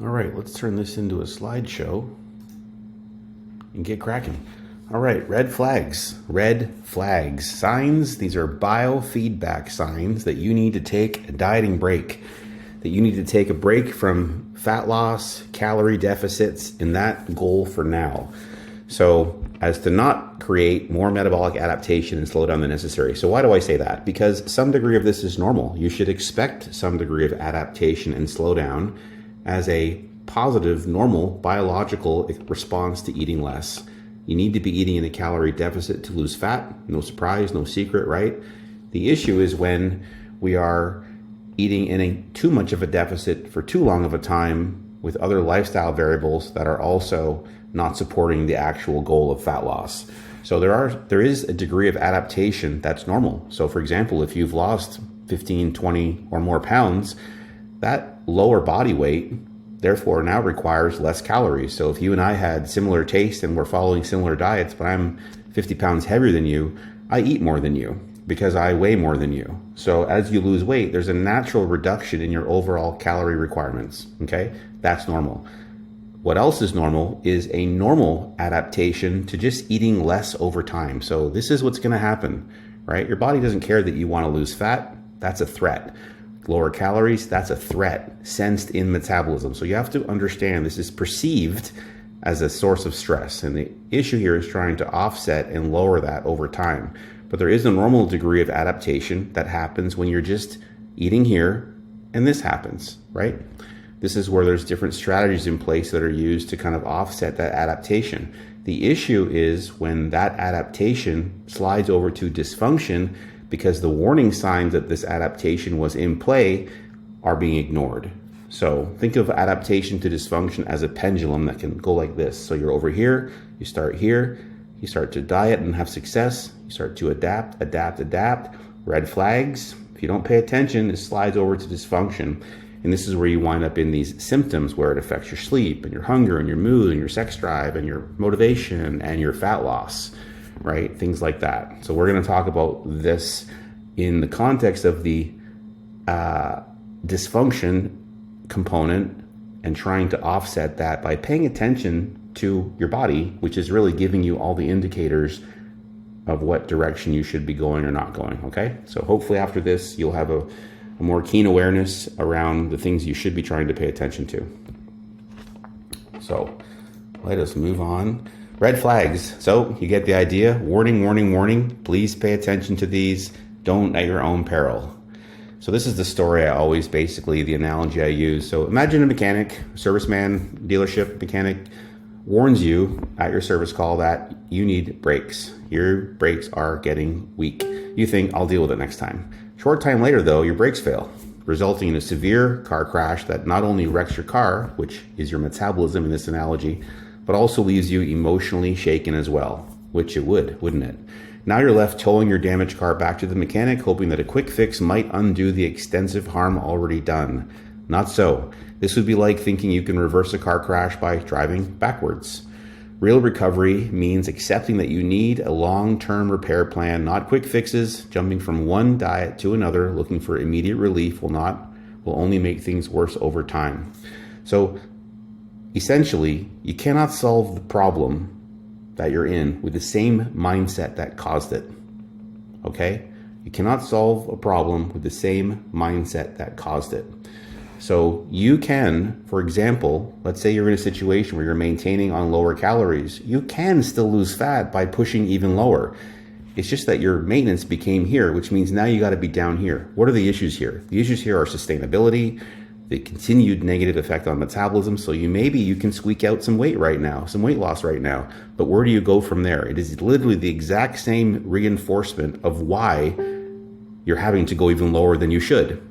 All right, let's turn this into a slideshow and get cracking. All right, red flags. Red flags. Signs, these are biofeedback signs that you need to take a dieting break, that you need to take a break from fat loss, calorie deficits, and that goal for now. So as to not create more metabolic adaptation and slow down than necessary. So why do I say that? Because some degree of this is normal. You should expect some degree of adaptation and slowdown as a positive, normal, biological response to eating less. You need to be eating in a calorie deficit to lose fat. No surprise, no secret, right? The issue is when we are eating in a too much of a deficit for too long of a time with other lifestyle variables that are also not supporting the actual goal of fat loss. So there is a degree of adaptation that's normal. So for example, if you've lost 15, 20 or more pounds, that lower body weight therefore now requires less calories. So if you and I had similar taste and we're following similar diets, but I'm 50 pounds heavier than you, I eat more than you because I weigh more than you. So as you lose weight, there's a natural reduction in your overall calorie requirements. Okay, that's normal. What else is normal is a normal adaptation to just eating less over time. So this is what's going to happen, right? Your body doesn't care that you want to lose fat. That's a threat. Lower calories, that's a threat sensed in metabolism. So you have to understand this is perceived as a source of stress. And the issue here is trying to offset and lower that over time. But there is a normal degree of adaptation that happens when you're just eating here and this happens, right? This is where there's different strategies in place that are used to kind of offset that adaptation. The issue is when that adaptation slides over to dysfunction because the warning signs that this adaptation was in play are being ignored. So think of adaptation to dysfunction as a pendulum that can go like this. So you're over here, you start to diet and have success, you start to adapt. Red flags, if you don't pay attention, it slides over to dysfunction. And this is where you wind up in these symptoms where it affects your sleep and your hunger and your mood and your sex drive and your motivation and your fat loss, right? Things like that. So we're going to talk about this in the context of the dysfunction component and trying to offset that by paying attention to your body, which is really giving you all the indicators of what direction you should be going or not going, okay? So hopefully after this, you'll have a more keen awareness around the things you should be trying to pay attention to. So let us move on. Red flags. So you get the idea. Warning, warning, warning. Please pay attention to these. Don't at your own peril. So this is the story the analogy I use. So imagine a mechanic, serviceman, dealership mechanic warns you at your service call that you need brakes. Your brakes are getting weak. You think, I'll deal with it next time. Short time later though, your brakes fail, resulting in a severe car crash that not only wrecks your car, which is your metabolism in this analogy, but also leaves you emotionally shaken as well, which it would, wouldn't it? Now you're left towing your damaged car back to the mechanic, hoping that a quick fix might undo the extensive harm already done. Not so. This would be like thinking you can reverse a car crash by driving backwards. Real recovery means accepting that you need a long-term repair plan, not quick fixes. Jumping from one diet to another, looking for immediate relief will only make things worse over time. So essentially, you cannot solve the problem that you're in with the same mindset that caused it. Okay? You cannot solve a problem with the same mindset that caused it. So you can, for example, let's say you're in a situation where you're maintaining on lower calories. You can still lose fat by pushing even lower. It's just that your maintenance became here, which means now you got to be down here. What are the issues here? The issues here are sustainability, the continued negative effect on metabolism. So you can squeak out some weight right now, some weight loss right now. But where do you go from there? It is literally the exact same reinforcement of why you're having to go even lower than you should.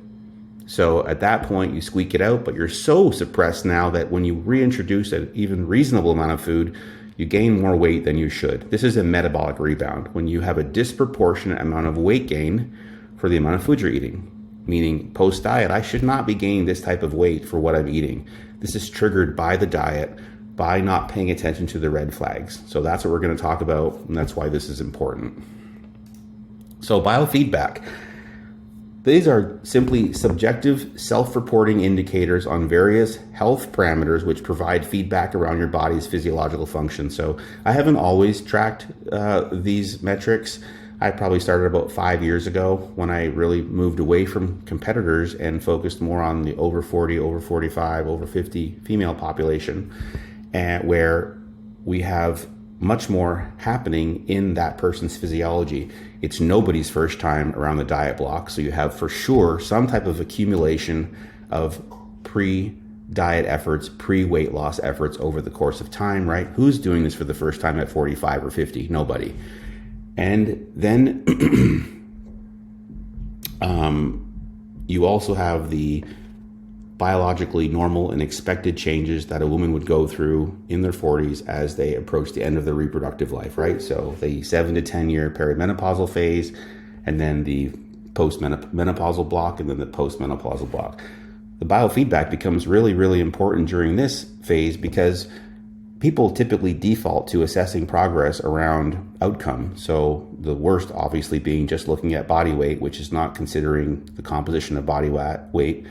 So at that point, you squeak it out, but you're so suppressed now that when you reintroduce an even reasonable amount of food, you gain more weight than you should. This is a metabolic rebound when you have a disproportionate amount of weight gain for the amount of food you're eating. Meaning post-diet, I should not be gaining this type of weight for what I'm eating. This is triggered by the diet, by not paying attention to the red flags. So that's what we're going to talk about, and that's why this is important. So biofeedback. These are simply subjective self-reporting indicators on various health parameters which provide feedback around your body's physiological function. So I haven't always tracked these metrics. I probably started about 5 years ago when I really moved away from competitors and focused more on the over 40, over 45, over 50 female population, and where we have much more happening in that person's physiology. It's nobody's first time around the diet block, so you have for sure some type of accumulation of pre-diet efforts, pre-weight loss efforts over the course of time, right? Who's doing this for the first time at 45 or 50? Nobody. And then you also have the biologically normal and expected changes that a woman would go through in their 40s as they approach the end of their reproductive life, right? So the 7 to 10 year perimenopausal phase, and then the postmenopausal block, and then the postmenopausal block. The biofeedback becomes really, really important during this phase because people typically default to assessing progress around outcome. So the worst obviously being just looking at body weight, which is not considering the composition of body weight.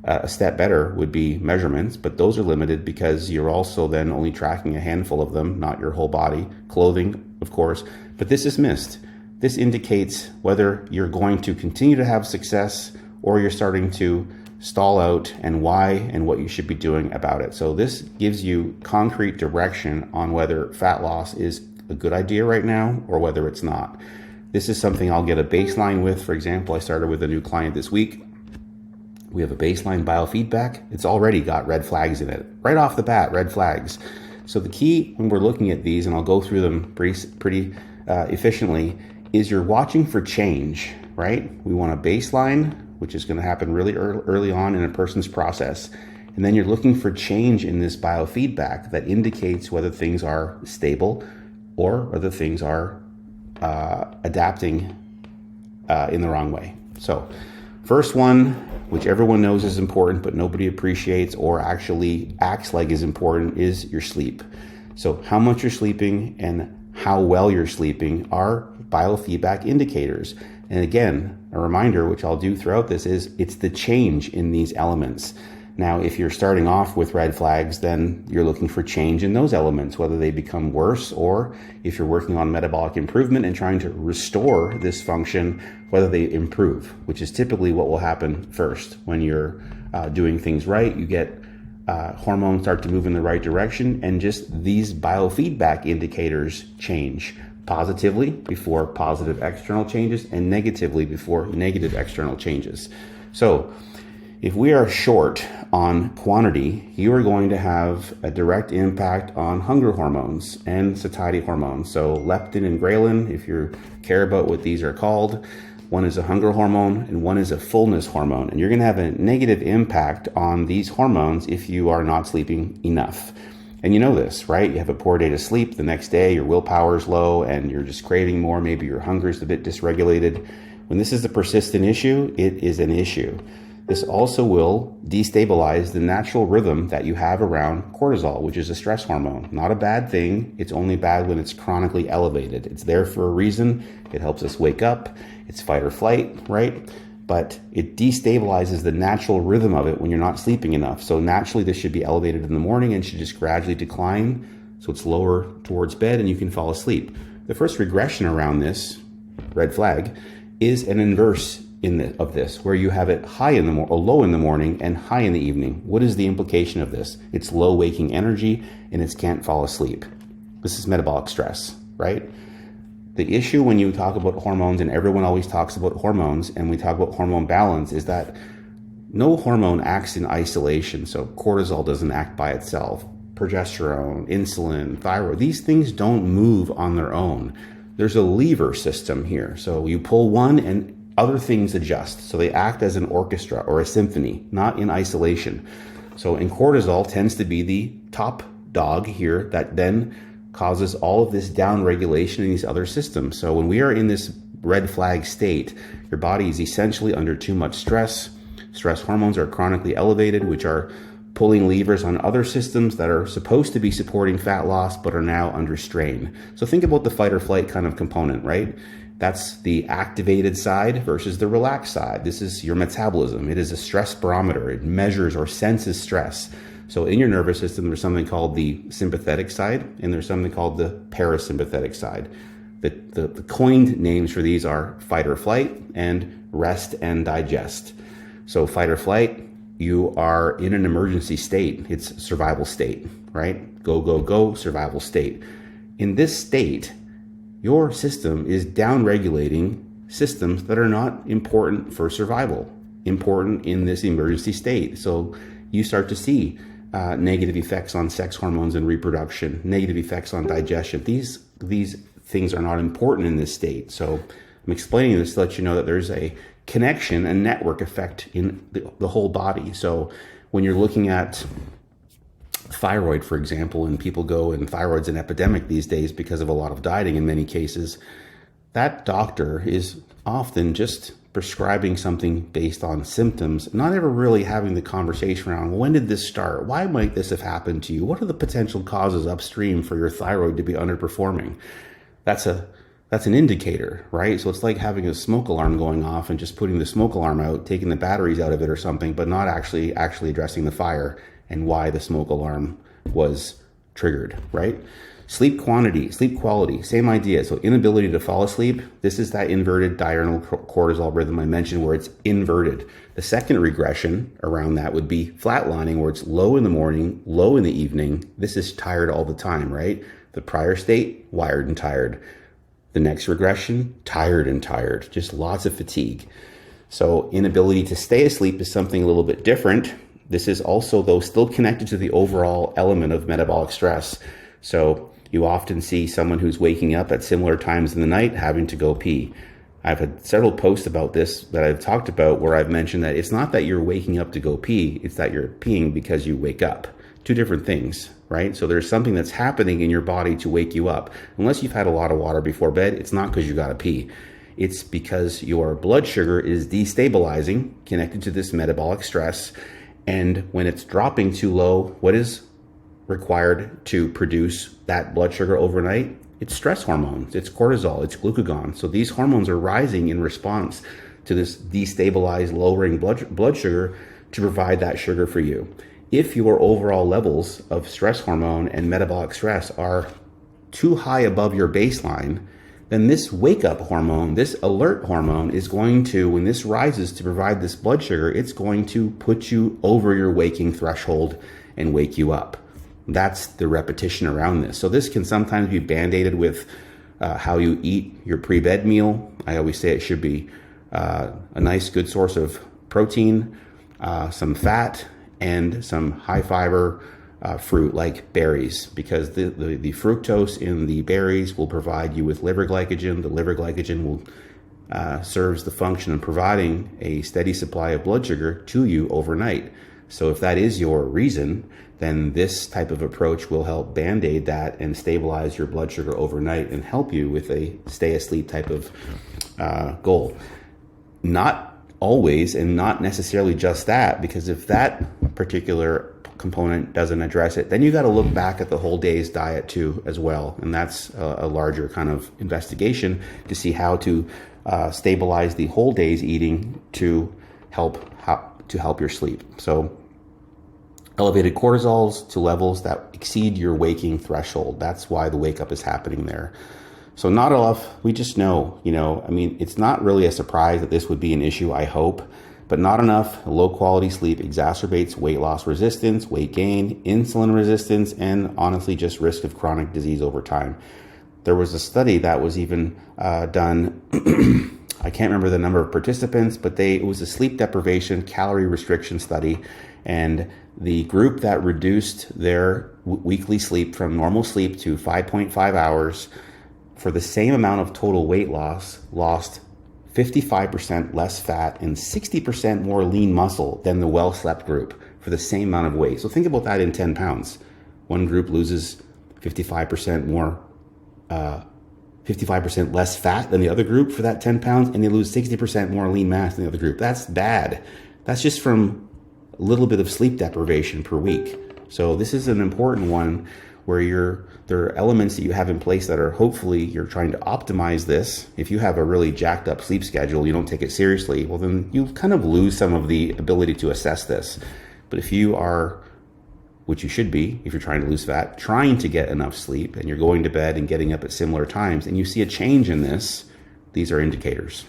A step better would be measurements, but those are limited because you're also then only tracking a handful of them, not your whole body. Clothing, of course, but this is missed. This indicates whether you're going to continue to have success or you're starting to stall out, and why and what you should be doing about it. So this gives you concrete direction on whether fat loss is a good idea right now or whether it's not. This is something I'll get a baseline with. For example, I started with a new client this week. We have a baseline biofeedback. It's already got red flags in it. Right off the bat, red flags. So the key when we're looking at these, and I'll go through them pretty efficiently, is you're watching for change, right? We want a baseline, which is going to happen really early on in a person's process. And then you're looking for change in this biofeedback that indicates whether things are stable or whether things are adapting in the wrong way. So first one, which everyone knows is important, but nobody appreciates or actually acts like is important, is your sleep. So how much you're sleeping and how well you're sleeping are biofeedback indicators. And again, a reminder, which I'll do throughout this, is it's the change in these elements. Now, if you're starting off with red flags, then you're looking for change in those elements, whether they become worse, or if you're working on metabolic improvement and trying to restore this function, whether they improve, which is typically what will happen first. When you're doing things right, you get hormones start to move in the right direction, and just these biofeedback indicators change positively before positive external changes, and negatively before negative external changes. So if we are short on quantity, you are going to have a direct impact on hunger hormones and satiety hormones. So leptin and ghrelin, if you care about what these are called, one is a hunger hormone and one is a fullness hormone. And you're going to have a negative impact on these hormones if you are not sleeping enough. And you know this, right? You have a poor day to sleep. The next day, your willpower is low and you're just craving more. Maybe your hunger is a bit dysregulated. When this is a persistent issue, it is an issue. This also will destabilize the natural rhythm that you have around cortisol, which is a stress hormone. Not a bad thing. It's only bad when it's chronically elevated. It's there for a reason. It helps us wake up. It's fight or flight, right? But it destabilizes the natural rhythm of it when you're not sleeping enough. So naturally, this should be elevated in the morning and should just gradually decline. So it's lower towards bed and you can fall asleep. The first regression around this, red flag, is an inverse of this, where you have it high in the or low in the morning and high in the evening. What is the implication of this? It's low waking energy and it can't fall asleep. This is metabolic stress, right? The issue when you talk about hormones, and everyone always talks about hormones, and we talk about hormone balance, is that no hormone acts in isolation. So cortisol doesn't act by itself. Progesterone, insulin, thyroid, these things don't move on their own. There's a lever system here. So you pull one and other things adjust. So they act as an orchestra or a symphony, not in isolation. So in cortisol tends to be the top dog here that then causes all of this down regulation in these other systems. So when we are in this red flag state, your body is essentially under too much stress. Stress hormones are chronically elevated, which are pulling levers on other systems that are supposed to be supporting fat loss, but are now under strain. So think about the fight or flight kind of component, right? That's the activated side versus the relaxed side. This is your metabolism. It is a stress barometer. It measures or senses stress. So in your nervous system, there's something called the sympathetic side, and there's something called the parasympathetic side. The coined names for these are fight or flight and rest and digest. So fight or flight, you are in an emergency state. It's survival state, right? Go, go, go, survival state. In this state, your system is down-regulating systems that are not important for survival, important in this emergency state. So you start to see negative effects on sex hormones and reproduction, negative effects on digestion. These things are not important in this state. So I'm explaining this to let you know that there's a connection, a network effect in the whole body. So when you're looking at thyroid, for example, and people go, and thyroid's an epidemic these days because of a lot of dieting in many cases, that doctor is often just prescribing something based on symptoms, not ever really having the conversation around, when did this start? Why might this have happened to you? What are the potential causes upstream for your thyroid to be underperforming? That's an indicator, right? So it's like having a smoke alarm going off and just putting the smoke alarm out, taking the batteries out of it or something, but not actually addressing the fire and why the smoke alarm was triggered, right? Sleep quantity, sleep quality, same idea. So inability to fall asleep, this is that inverted diurnal cortisol rhythm I mentioned where it's inverted. The second regression around that would be flatlining, where it's low in the morning, low in the evening. This is tired all the time, right? The prior state, wired and tired. The next regression, tired and tired, just lots of fatigue. So inability to stay asleep is something a little bit different. This is also, though, still connected to the overall element of metabolic stress. So you often see someone who's waking up at similar times in the night having to go pee. I've had several posts about this that I've talked about where I've mentioned that it's not that you're waking up to go pee, it's that you're peeing because you wake up. Two different things, right? So there's something that's happening in your body to wake you up. Unless you've had a lot of water before bed, it's not because you got to pee. It's because your blood sugar is destabilizing, connected to this metabolic stress. And when it's dropping too low, what is required to produce that blood sugar overnight? It's stress hormones, it's cortisol, it's glucagon. So these hormones are rising in response to this destabilized, lowering blood sugar to provide that sugar for you. If your overall levels of stress hormone and metabolic stress are too high above your baseline, then this wake up hormone, this alert hormone is going to, when this rises to provide this blood sugar, it's going to put you over your waking threshold and wake you up. That's the repetition around this. So this can sometimes be band-aided with how you eat your pre-bed meal. I always say it should be a nice, good source of protein, some fat, and some high fiber fruit like berries, because the fructose in the berries will provide you with liver glycogen. The liver glycogen will serves the function of providing a steady supply of blood sugar to you overnight. So if that is your reason, then this type of approach will help band-aid that and stabilize your blood sugar overnight and help you with a stay asleep type of goal. Not always, and not necessarily just that, because if that particular component doesn't address it, then you got to look back at the whole day's diet too as well, and that's a larger kind of investigation to see how to stabilize the whole day's eating to help your sleep. So elevated cortisols to levels that exceed your waking threshold. That's why the wake up is happening there. So not enough, we just know, it's not really a surprise that this would be an issue, I hope, but not enough low quality sleep exacerbates weight loss resistance, weight gain, insulin resistance, and honestly just risk of chronic disease over time. There was a study that was even done, I can't remember the number of participants, but it was a sleep deprivation calorie restriction study, and the group that reduced their weekly sleep from normal sleep to 5.5 hours for the same amount of total weight loss, lost 55% less fat and 60% more lean muscle than the well-slept group for the same amount of weight. So think about that in 10 pounds. One group loses 55% more, 55% less fat than the other group for that 10 pounds, and they lose 60% more lean mass than the other group. That's bad. That's just from a little bit of sleep deprivation per week. So this is an important one. where there are elements that you have in place that are hopefully you're trying to optimize this. If you have a really jacked up sleep schedule, you don't take it seriously, well, then you kind of lose some of the ability to assess this. But if you are, which you should be, if you're trying to lose fat, trying to get enough sleep, and you're going to bed and getting up at similar times, and you see a change in this, these are indicators.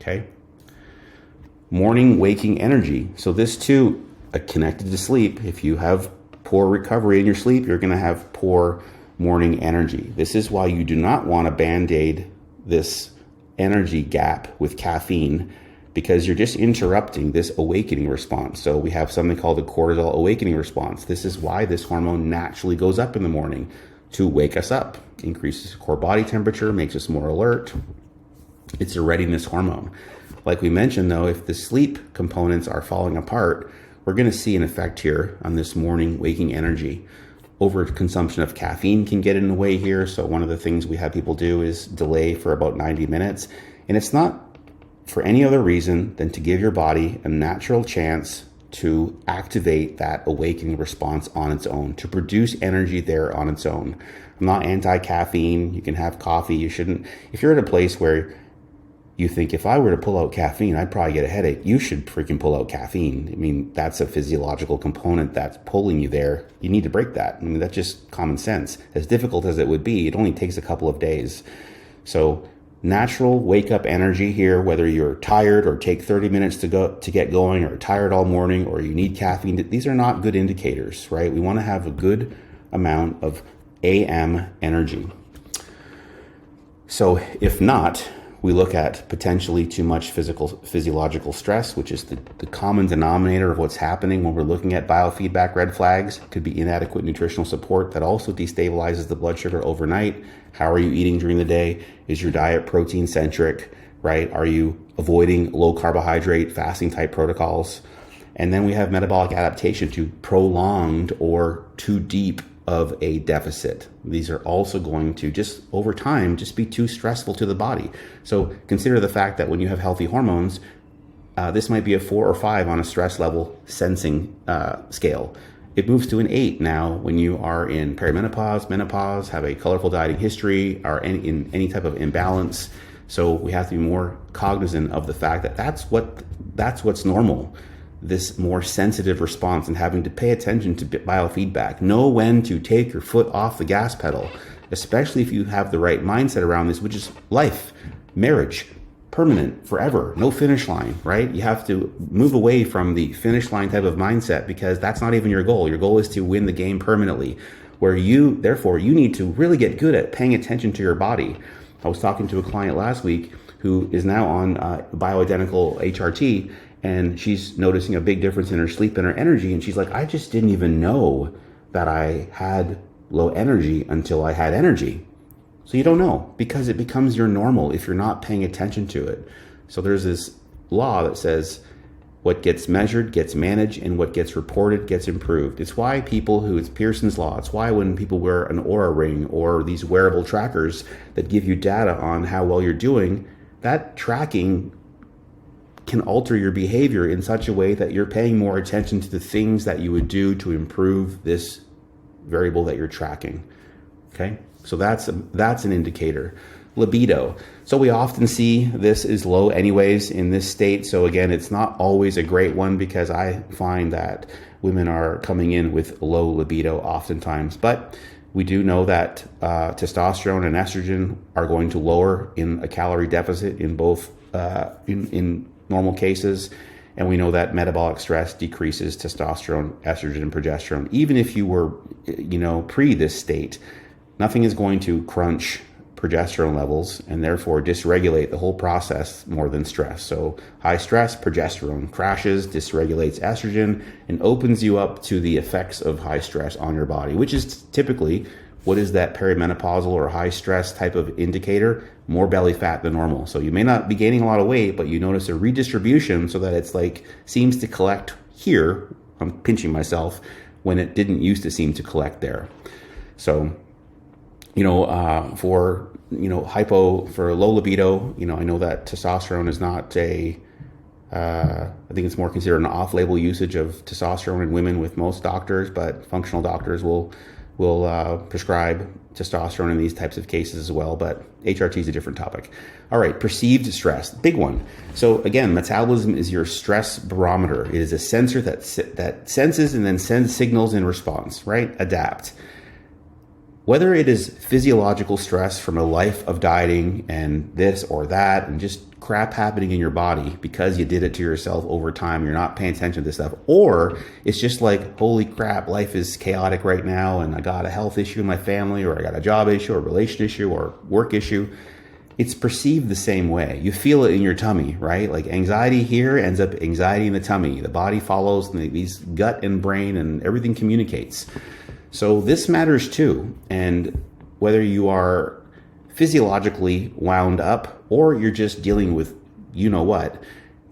Okay? Morning waking energy. So this too, connected to sleep. If you have poor recovery in your sleep, you're going to have poor morning energy. This is why you do not want to band-aid this energy gap with caffeine, because you're just interrupting this awakening response. So we have something called the cortisol awakening response. This is why this hormone naturally goes up in the morning, to wake us up, increases core body temperature, makes us more alert. It's a readiness hormone. Like we mentioned though, if the sleep components are falling apart, we're going to see an effect here on this morning waking energy. Overconsumption of caffeine can get in the way here. So one of the things we have people do is delay for about 90 minutes. And it's not for any other reason than to give your body a natural chance to activate that awakening response on its own, to produce energy there on its own. I'm not anti-caffeine. You can have coffee. You shouldn't. If you're at a place where you think, if I were to pull out caffeine, I'd probably get a headache, you should freaking pull out caffeine. I mean, that's a physiological component that's pulling you there. You need to break that. I mean, that's just common sense. As difficult as it would be, it only takes a couple of days. So natural wake up energy here, whether you're tired or take 30 minutes to get going, or tired all morning, or you need caffeine, these are not good indicators, right? We want to have a good amount of AM energy. So if not, we look at potentially too much physiological stress, which is the common denominator of what's happening when we're looking at biofeedback red flags. It could be inadequate nutritional support that also destabilizes the blood sugar overnight. How are you eating during the day? Is your diet protein centric, right? Are you avoiding low carbohydrate fasting type protocols? And then we have metabolic adaptation to prolonged or too deep of a deficit. These are also going to just over time just be too stressful to the body. So consider the fact that when you have healthy hormones, this might be a 4 or 5 on a stress level sensing scale. It moves to an 8 now when you are in perimenopause, menopause, have a colorful dieting history, are in any type of imbalance. So we have to be more cognizant of the fact that that's what's normal. This more sensitive response, and having to pay attention to biofeedback. Know when to take your foot off the gas pedal, especially if you have the right mindset around this, which is life, marriage, permanent, forever, no finish line, right? You have to move away from the finish line type of mindset, because that's not even your goal. Your goal is to win the game permanently, where therefore you need to really get good at paying attention to your body. I was talking to a client last week who is now on bioidentical HRT, and she's noticing a big difference in her sleep and her energy. And she's like, I just didn't even know that I had low energy until I had energy. So you don't know, because it becomes your normal if you're not paying attention to it. So there's this law that says what gets measured gets managed, and what gets reported gets improved. It's why it's Pearson's law. It's why when people wear an Oura ring or these wearable trackers that give you data on how well you're doing, that tracking can alter your behavior in such a way that you're paying more attention to the things that you would do to improve this variable that you're tracking. Okay, so that's an indicator. Libido. So we often see this is low anyways in this state. So again, it's not always a great one, because I find that women are coming in with low libido oftentimes. But we do know that testosterone and estrogen are going to lower in a calorie deficit in both in normal cases. And we know that metabolic stress decreases testosterone, estrogen, and progesterone. Even if you were, pre this state, nothing is going to crunch progesterone levels and therefore dysregulate the whole process more than stress. So high stress, progesterone crashes, dysregulates estrogen, and opens you up to the effects of high stress on your body, which is typically what is that perimenopausal or high stress type of indicator? More belly fat than normal. So you may not be gaining a lot of weight, but you notice a redistribution so that it's seems to collect here. I'm pinching myself when it didn't used to seem to collect there. So, for low libido, I know that testosterone is not I think it's more considered an off-label usage of testosterone in women with most doctors, but functional doctors will prescribe testosterone in these types of cases as well. But HRT is a different topic. All right, perceived stress, big one. So again, metabolism is your stress barometer. It is a sensor that senses and then sends signals in response, right? Adapt. Whether it is physiological stress from a life of dieting and this or that and just crap happening in your body because you did it to yourself over time, you're not paying attention to this stuff, or it's just like, holy crap, life is chaotic right now and I got a health issue in my family, or I got a job issue or a relation issue or work issue, it's perceived the same way. You feel it in your tummy, right? Like anxiety here ends up anxiety in the tummy. The body follows, and these gut and brain and everything communicates. So this matters too. And whether you are physiologically wound up or you're just dealing with you know what,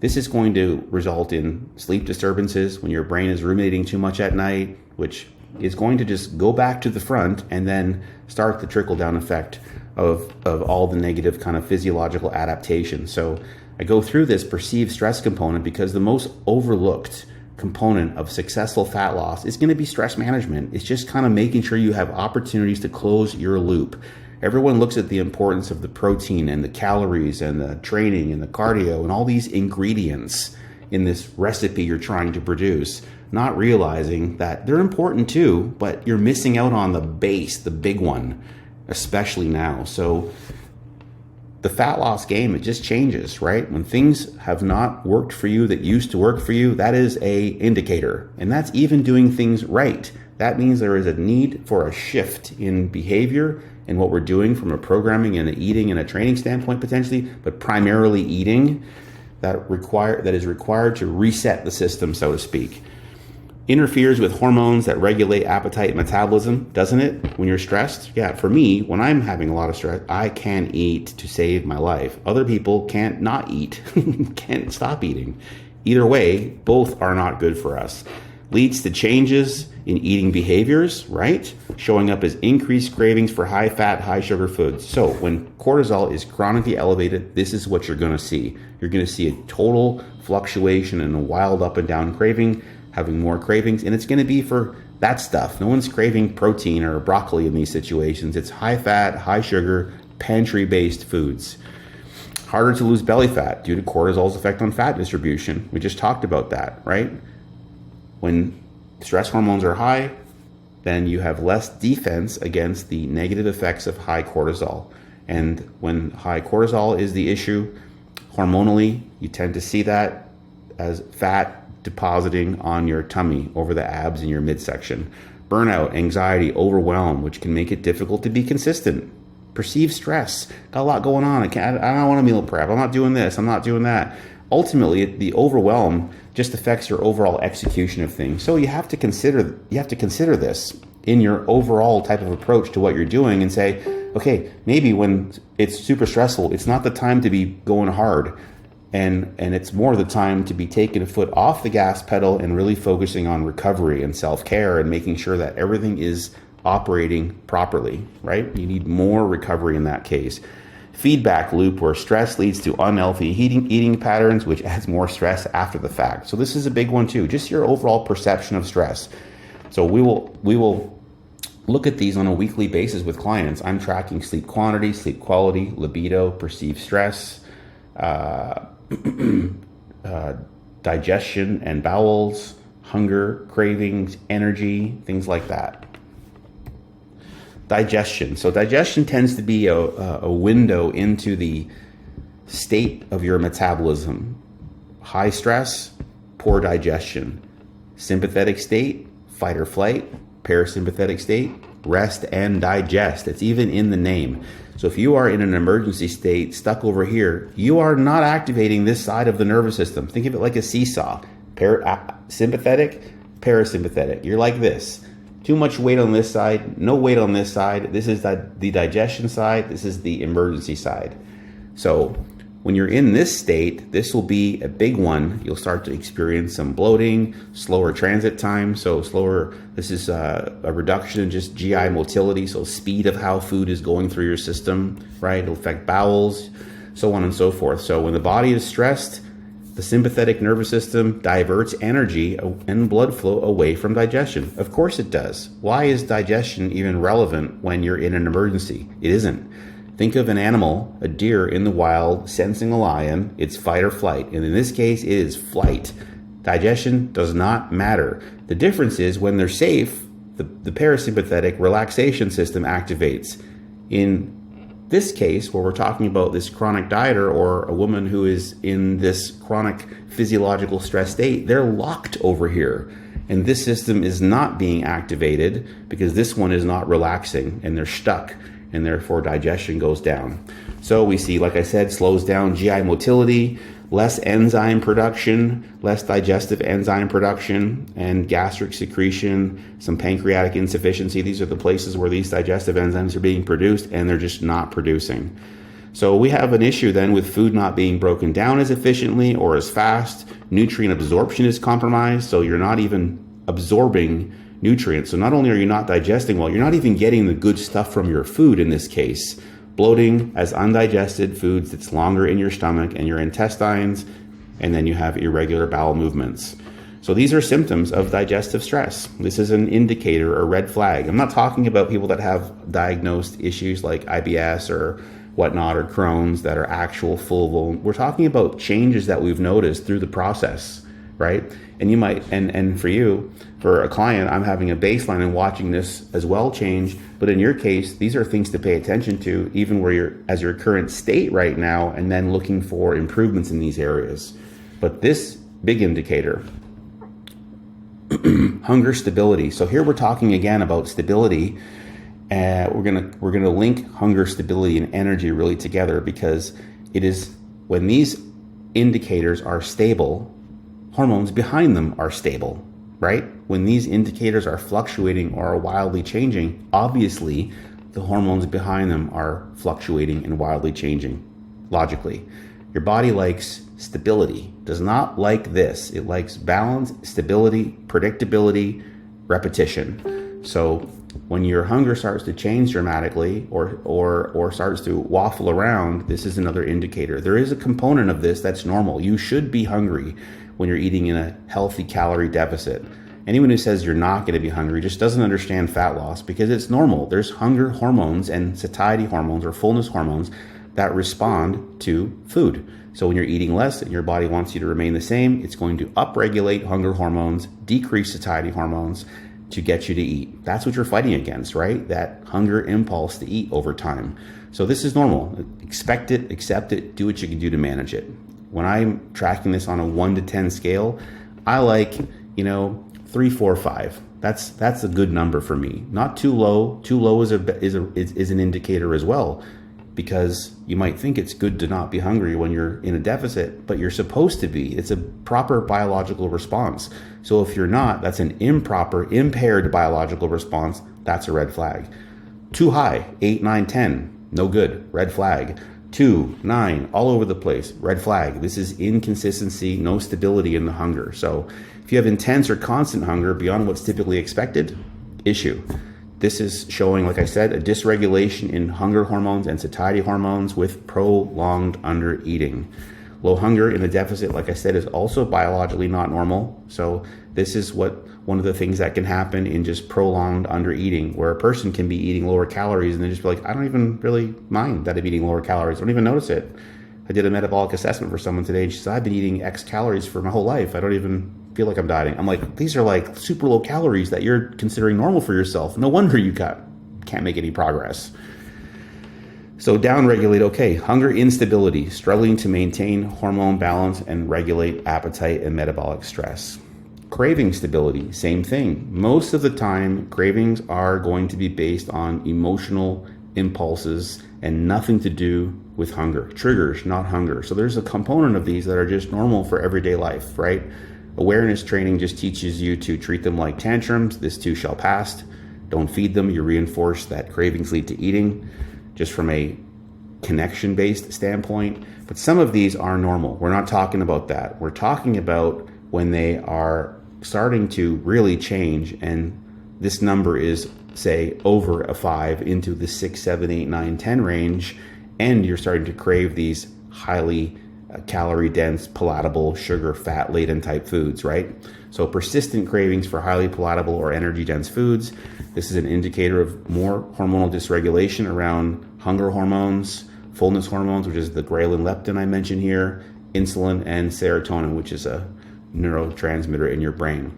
this is going to result in sleep disturbances when your brain is ruminating too much at night, which is going to just go back to the front and then start the trickle down effect of all the negative kind of physiological adaptation. So I go through this perceived stress component because the most overlooked component of successful fat loss is going to be stress management. It's just kind of making sure you have opportunities to close your loop. Everyone looks at the importance of the protein and the calories and the training and the cardio and all these ingredients in this recipe you're trying to produce, not realizing that they're important too, but you're missing out on the base, the big one, especially now. So the fat loss game, it just changes, right? When things have not worked for you that used to work for you, that is a indicator. And that's even doing things right. That means there is a need for a shift in behavior and what we're doing from a programming and an eating and a training standpoint potentially, but primarily eating that is required to reset the system, so to speak. Interferes with hormones that regulate appetite and metabolism, doesn't it? When you're stressed? Yeah, for me, when I'm having a lot of stress, I can eat to save my life. Other people can't not eat, can't stop eating. Either way, both are not good for us. Leads to changes in eating behaviors, right? Showing up as increased cravings for high fat, high sugar foods. So when cortisol is chronically elevated, this is what you're going to see. You're going to see a total fluctuation and a wild up and down craving, having more cravings, and it's going to be for that stuff. No one's craving protein or broccoli in these situations. It's high fat, high sugar, pantry-based foods. Harder to lose belly fat due to cortisol's effect on fat distribution. We just talked about that, right? When stress hormones are high, then you have less defense against the negative effects of high cortisol. And when high cortisol is the issue, hormonally, you tend to see that as fat depositing on your tummy over the abs in your midsection. Burnout, anxiety, overwhelm, which can make it difficult to be consistent. Perceived stress, got a lot going on. I don't want to meal prep. I'm not doing this. I'm not doing that. Ultimately, the overwhelm just affects your overall execution of things. So you have to consider this in your overall type of approach to what you're doing and say, okay, maybe when it's super stressful, it's not the time to be going hard. And it's more the time to be taking a foot off the gas pedal and really focusing on recovery and self-care and making sure that everything is operating properly, right? You need more recovery in that case. Feedback loop where stress leads to unhealthy eating patterns, which adds more stress after the fact. So this is a big one too, just your overall perception of stress. So we will look at these on a weekly basis with clients. I'm tracking sleep quantity, sleep quality, libido, perceived stress, digestion and bowels, hunger, cravings, energy, things like that. Digestion. So digestion tends to be a window into the state of your metabolism. High stress, poor digestion. Sympathetic state, fight or flight. Parasympathetic state, rest and digest. It's even in the name. So if you are in an emergency state, stuck over here, you are not activating this side of the nervous system. Think of it like a seesaw. Sympathetic, parasympathetic. You're like this. Too much weight on this side, no weight on this side. This is the digestion side. This is the emergency side. So when you're in this state, this will be a big one. You'll start to experience some bloating, slower transit time. So slower, this is a reduction in just GI motility. So speed of how food is going through your system, right? It'll affect bowels, so on and so forth. So when the body is stressed, The sympathetic nervous system diverts energy and blood flow away from digestion. Of course it does. Why is digestion even relevant when you're in an emergency? It isn't. Think of an animal, a deer in the wild, sensing a lion. It's fight or flight. And in this case, it is flight. Digestion does not matter. The difference is when they're safe, the parasympathetic relaxation system activates. In this case, where we're talking about this chronic dieter or a woman who is in this chronic physiological stress state, they're locked over here. And this system is not being activated because this one is not relaxing and they're stuck, and therefore digestion goes down. So we see, like I said, slows down GI motility, less enzyme production, less digestive enzyme production, and gastric secretion, some pancreatic insufficiency. These are the places where these digestive enzymes are being produced and they're just not producing. So we have an issue then with food not being broken down as efficiently or as fast. Nutrient absorption is compromised, so you're not even absorbing nutrients. So not only are you not digesting well, you're not even getting the good stuff from your food in this case. Bloating as undigested foods that's longer in your stomach and your intestines, and then you have irregular bowel movements. So these are symptoms of digestive stress. This is an indicator or red flag. I'm not talking about people that have diagnosed issues like IBS or whatnot, or Crohn's, that are actual full-blown. We're talking about changes that we've noticed through the process, right? And you might, and for you, for a client, I'm having a baseline and watching this as well change. But in your case, these are things to pay attention to, even where you're as your current state right now, and then looking for improvements in these areas. But this big indicator, hunger stability. So here we're talking again about stability. We're gonna link hunger stability and energy really together, because it is when these indicators are stable, hormones behind them are stable, right? When these indicators are fluctuating or are wildly changing, obviously the hormones behind them are fluctuating and wildly changing, logically. Your body likes stability, does not like this. It likes balance, stability, predictability, repetition. So when your hunger starts to change dramatically or starts to waffle around, this is another indicator. There is a component of this that's normal. You should be hungry when you're eating in a healthy calorie deficit. Anyone who says you're not going to be hungry just doesn't understand fat loss, because it's normal. There's hunger hormones and satiety hormones or fullness hormones that respond to food. So when you're eating less and your body wants you to remain the same, it's going to upregulate hunger hormones, decrease satiety hormones to get you to eat. That's what you're fighting against, right? That hunger impulse to eat over time. So this is normal. Expect it, accept it, do what you can do to manage it. When I'm tracking this on a 1 to 10 scale, I like, 3, 4, 5. That's a good number for me. Not too low. Too low is an indicator as well, because you might think it's good to not be hungry when you're in a deficit, but you're supposed to be. It's a proper biological response. So if you're not, that's an improper, impaired biological response. That's a red flag. Too high, 8, 9, 10, no good, red flag. 2, 9, all over the place, red flag. This is inconsistency, no stability in the hunger. So if you have intense or constant hunger beyond what's typically expected, issue. This is showing, like I said, a dysregulation in hunger hormones and satiety hormones with prolonged undereating. Low hunger in a deficit, like I said, is also biologically not normal. So this is one of the things that can happen in just prolonged undereating, where a person can be eating lower calories and they just be like, I don't even really mind that I'm eating lower calories. I don't even notice it. I did a metabolic assessment for someone today, and she said, I've been eating X calories for my whole life. I don't even feel like I'm dieting. I'm like, these are like super low calories that you're considering normal for yourself. No wonder you can't make any progress. So downregulate, okay. Hunger instability, struggling to maintain hormone balance and regulate appetite and metabolic stress. Craving stability, same thing. Most of the time, cravings are going to be based on emotional impulses and nothing to do with hunger. Triggers, not hunger. So there's a component of these that are just normal for everyday life, right? Awareness training just teaches you to treat them like tantrums. This too shall pass. Don't feed them. You reinforce that cravings lead to eating, just from a connection-based standpoint. But some of these are normal. We're not talking about that. We're talking about when they are starting to really change, and this number is, say, over a 5 into the 6, 7, 8, 9, 10 range, and you're starting to crave these highly calorie dense, palatable, sugar, fat laden type foods, right? So persistent cravings for highly palatable or energy dense foods. This is an indicator of more hormonal dysregulation around hunger hormones, fullness hormones, which is the ghrelin leptin I mentioned here, insulin, and serotonin, which is a neurotransmitter in your brain.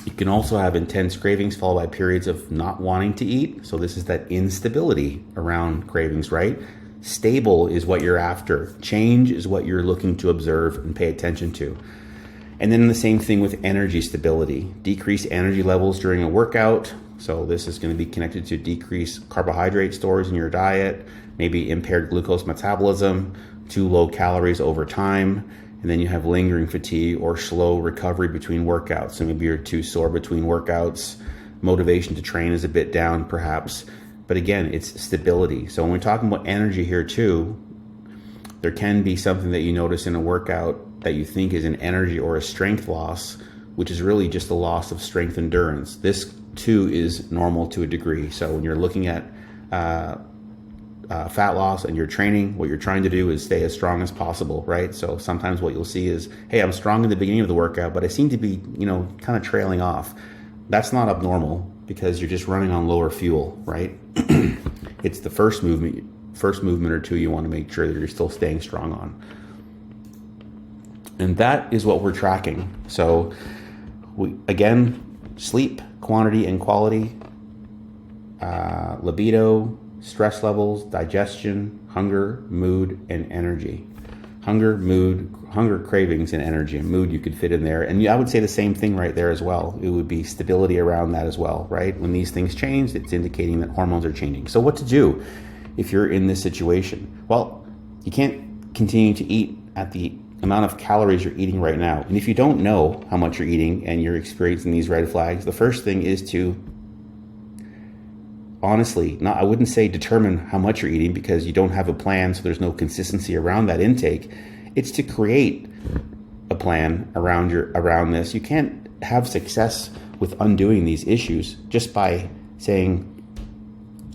You can also have intense cravings followed by periods of not wanting to eat. So this is that instability around cravings, right? Stable is what you're after. Change is what you're looking to observe and pay attention to. And then the same thing with energy stability. Decreased energy levels during a workout. So this is going to be connected to decreased carbohydrate stores in your diet, maybe impaired glucose metabolism, too low calories over time. And then you have lingering fatigue or slow recovery between workouts. So maybe you're too sore between workouts. Motivation to train is a bit down perhaps. But again, it's stability. So when we're talking about energy here too, there can be something that you notice in a workout that you think is an energy or a strength loss, which is really just a loss of strength endurance. This too is normal to a degree. So when you're looking at fat loss and you're training, what you're trying to do is stay as strong as possible, right? So sometimes what you'll see is, hey, I'm strong in the beginning of the workout, but I seem to be, kind of trailing off. That's not abnormal because you're just running on lower fuel, right? It's the first movement or two you want to make sure that you're still staying strong on. And that is what we're tracking. So sleep, quantity and quality, libido, stress levels, digestion, hunger, mood, and energy. Hunger, cravings, and energy. And mood you could fit in there. And I would say the same thing right there as well. It would be stability around that as well, right? When these things change, it's indicating that hormones are changing. So what to do if you're in this situation? Well, you can't continue to eat at the amount of calories you're eating right now. And if you don't know how much you're eating and you're experiencing these red flags, the first thing is to honestly, I wouldn't say determine how much you're eating because you don't have a plan, so there's no consistency around that intake. It's to create a plan around this. You can't have success with undoing these issues just by saying,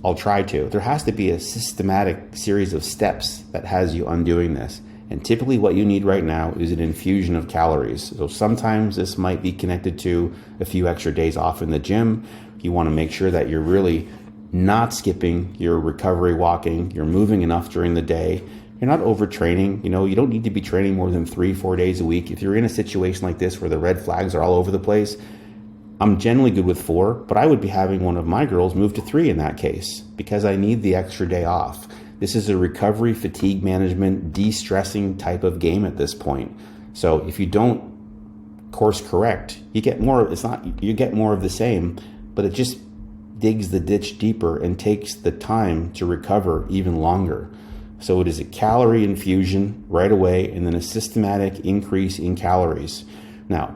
I'll try to. There has to be a systematic series of steps that has you undoing this. And typically what you need right now is an infusion of calories. So sometimes this might be connected to a few extra days off in the gym. You want to make sure that you're really not skipping your recovery walking, you're moving enough during the day, you're not overtraining. You don't need to be training more than 3-4 days a week. If you're in a situation like this where the red flags are all over the place, I'm generally good with 4, but I would be having one of my girls move to 3 in that case because I need the extra day off. This is a recovery, fatigue management, de-stressing type of game at this point. So if you don't course correct, you get more of the same, but it just digs the ditch deeper and takes the time to recover even longer. So it is a calorie infusion right away and then a systematic increase in calories. Now,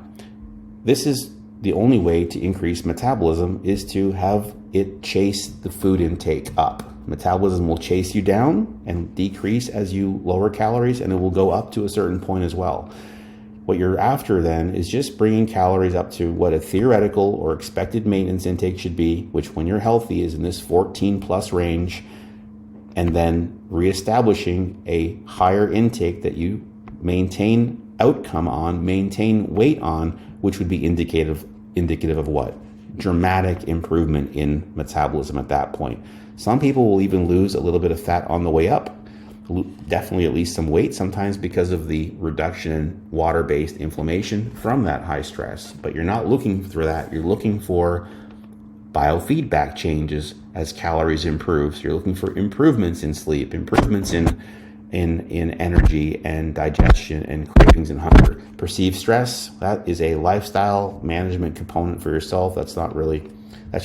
this is the only way to increase metabolism is to have it chase the food intake up. Metabolism will chase you down and decrease as you lower calories, and it will go up to a certain point as well. What you're after then is just bringing calories up to what a theoretical or expected maintenance intake should be, which when you're healthy is in this 14 plus range, and then reestablishing a higher intake that you maintain outcome on, maintain weight on, which would be indicative of what? Dramatic improvement in metabolism at that point. Some people will even lose a little bit of fat on the way up. Definitely at least some weight, sometimes because of the reduction in water-based inflammation from that high stress. But you're not looking for that. You're looking for biofeedback changes as calories improve. So you're looking for improvements in sleep, improvements in energy and digestion and cravings and hunger. Perceived stress, that is a lifestyle management component for yourself. That's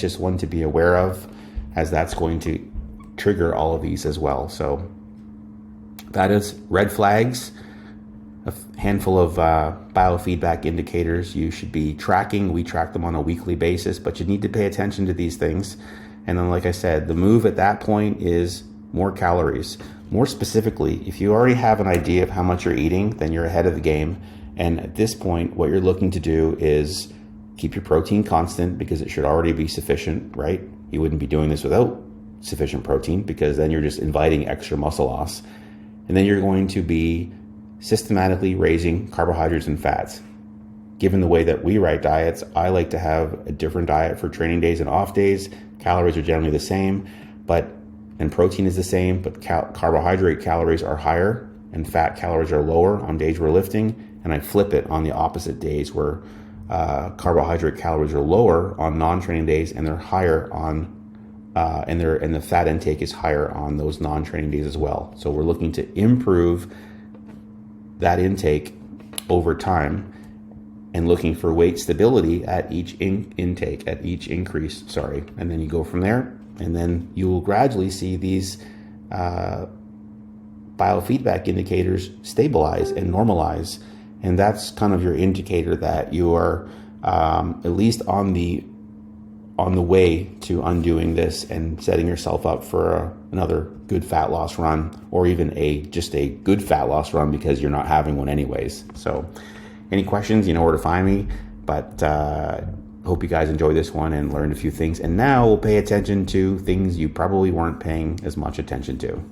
just one to be aware of, as that's going to trigger all of these as well. So that is red flags, a handful of biofeedback indicators you should be tracking. We track them on a weekly basis, but you need to pay attention to these things. And then, like I said, the move at that point is more calories. More specifically, if you already have an idea of how much you're eating, then you're ahead of the game. And at this point, what you're looking to do is keep your protein constant because it should already be sufficient, right? You wouldn't be doing this without sufficient protein because then you're just inviting extra muscle loss. And then you're going to be systematically raising carbohydrates and fats. Given the way that we write diets, I like to have a different diet for training days and off days. Calories are generally the same, and protein is the same, but carbohydrate calories are higher and fat calories are lower on days we're lifting. And I flip it on the opposite days where carbohydrate calories are lower on non-training days and they're higher on and the fat intake is higher on those non-training days as well. So we're looking to improve that intake over time and looking for weight stability at each intake, at each increase, and then you go from there, and then you will gradually see these biofeedback indicators stabilize and normalize, and that's kind of your indicator that you are at least on the way to undoing this and setting yourself up for another good fat loss run, or even just a good fat loss run because you're not having one anyways. So any questions, you know where to find me, but hope you guys enjoyed this one and learned a few things. And now we'll pay attention to things you probably weren't paying as much attention to.